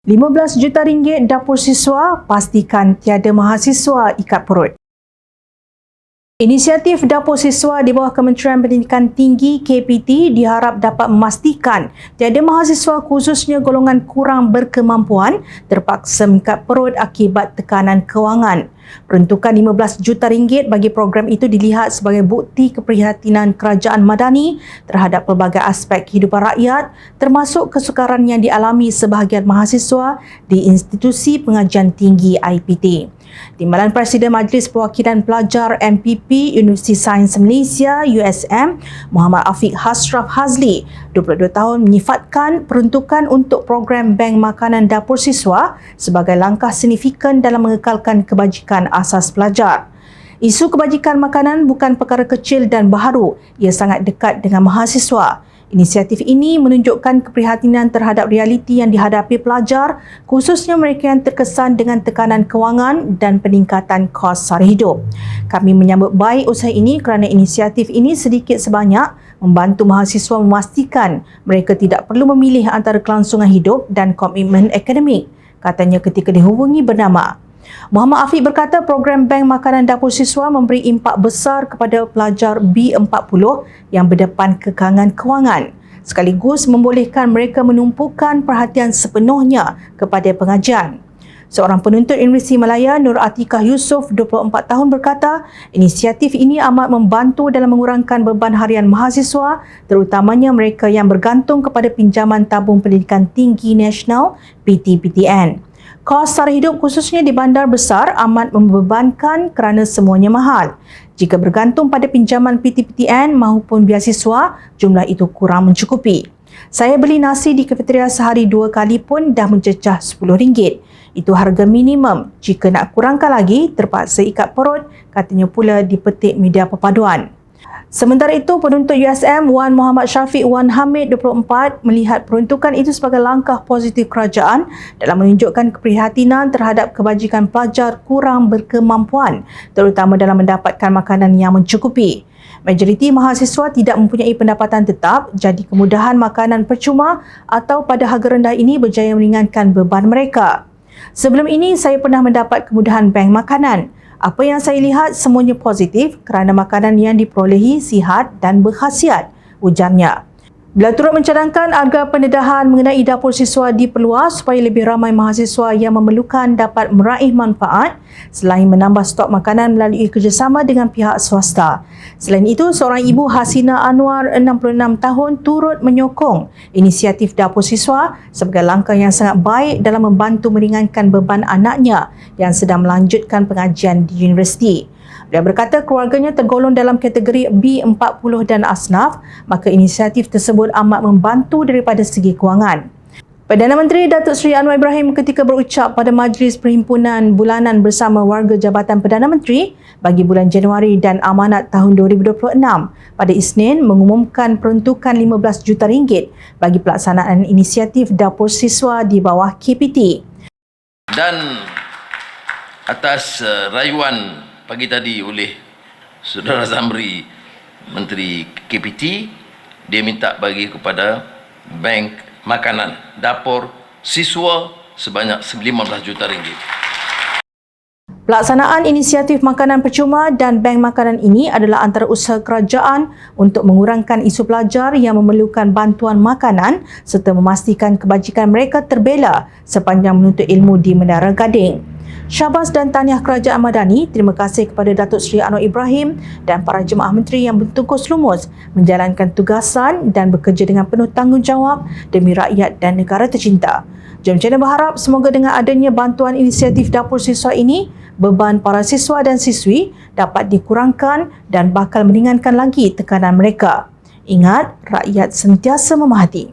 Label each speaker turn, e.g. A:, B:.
A: RM15 juta dapur siswa, pastikan tiada mahasiswa ikat perut. Inisiatif Dapur Siswa di bawah Kementerian Pendidikan Tinggi KPT diharap dapat memastikan tiada mahasiswa khususnya golongan kurang berkemampuan terpaksa mengikat perut akibat tekanan kewangan. Peruntukan RM15 juta bagi program itu dilihat sebagai bukti keprihatinan kerajaan madani terhadap pelbagai aspek kehidupan rakyat termasuk kesukaran yang dialami sebahagian mahasiswa di institusi pengajian tinggi IPT. Timbalan Presiden Majlis Perwakilan Pelajar MPP Universiti Sains Malaysia USM Muhammad Afiq Hasraf Hazli 22 tahun menyifatkan peruntukan untuk program Bank Makanan Dapur Siswa sebagai langkah signifikan dalam mengekalkan kebajikan asas pelajar. Isu kebajikan makanan bukan perkara kecil dan baharu, ia sangat dekat dengan mahasiswa. Inisiatif ini menunjukkan keprihatinan terhadap realiti yang dihadapi pelajar, khususnya mereka yang terkesan dengan tekanan kewangan dan peningkatan kos sara hidup. Kami menyambut baik usaha ini kerana inisiatif ini sedikit sebanyak membantu mahasiswa memastikan mereka tidak perlu memilih antara kelangsungan hidup dan komitmen akademik, katanya ketika dihubungi bernama. Muhammad Afiq berkata program Bank Makanan Dapur Siswa memberi impak besar kepada pelajar B40 yang berdepan kekangan kewangan, sekaligus membolehkan mereka menumpukan perhatian sepenuhnya kepada pengajian. Seorang penuntut Universiti Malaya, Nur Atikah Yusof, 24 tahun berkata, inisiatif ini amat membantu dalam mengurangkan beban harian mahasiswa, terutamanya mereka yang bergantung kepada pinjaman tabung pendidikan tinggi nasional (PTPTN). Kos sara hidup khususnya di bandar besar amat membebankan kerana semuanya mahal. Jika bergantung pada pinjaman PTPTN maupun beasiswa, jumlah itu kurang mencukupi. Saya beli nasi di kafeteria sehari 2 kali pun dah mencecah RM10. Itu harga minimum. Jika nak kurangkan lagi, terpaksa ikat perut, katanya pula di petik media perpaduan. Sementara itu, penuntut USM Wan Muhammad Syafiq Wan Hamid 24 melihat peruntukan itu sebagai langkah positif kerajaan dalam menunjukkan keprihatinan terhadap kebajikan pelajar kurang berkemampuan, terutama dalam mendapatkan makanan yang mencukupi. Majoriti mahasiswa tidak mempunyai pendapatan tetap, jadi kemudahan makanan percuma atau pada harga rendah ini berjaya meringankan beban mereka. Sebelum ini, saya pernah mendapat kemudahan bank makanan. Apa yang saya lihat semuanya positif kerana makanan yang diperolehi sihat dan berkhasiat, ujarnya. Beliau turut mencadangkan agar pendedahan mengenai dapur siswa diperluas supaya lebih ramai mahasiswa yang memerlukan dapat meraih manfaat selain menambah stok makanan melalui kerjasama dengan pihak swasta. Selain itu, seorang ibu Hasina Anwar 66 tahun turut menyokong inisiatif dapur siswa sebagai langkah yang sangat baik dalam membantu meringankan beban anaknya yang sedang melanjutkan pengajian di universiti. Dia berkata keluarganya tergolong dalam kategori B40 dan asnaf, maka inisiatif tersebut amat membantu daripada segi kewangan. Perdana Menteri Datuk Seri Anwar Ibrahim ketika berucap pada Majlis Perhimpunan Bulanan bersama Warga Jabatan Perdana Menteri bagi bulan Januari dan Amanat tahun 2026 pada Isnin mengumumkan peruntukan RM15 juta bagi pelaksanaan inisiatif Dapur Siswa di bawah KPT.
B: Dan atas rayuan pagi tadi oleh Saudara Zamri, Menteri KPT, dia minta bagi kepada Bank Makanan Dapur Siswa sebanyak RM15 juta.
A: Pelaksanaan inisiatif makanan percuma dan bank makanan ini adalah antara usaha kerajaan untuk mengurangkan isu pelajar yang memerlukan bantuan makanan serta memastikan kebajikan mereka terbela sepanjang menuntut ilmu di Menara Gading. Syabas dan tahniah Kerajaan Madani, terima kasih kepada Datuk Seri Anwar Ibrahim dan para jemaah menteri yang bertungkus lumus menjalankan tugasan dan bekerja dengan penuh tanggungjawab demi rakyat dan negara tercinta. Jom channel berharap semoga dengan adanya bantuan inisiatif Dapur Siswa ini, beban para siswa dan siswi dapat dikurangkan dan bakal meringankan lagi tekanan mereka. Ingat, rakyat sentiasa memahati.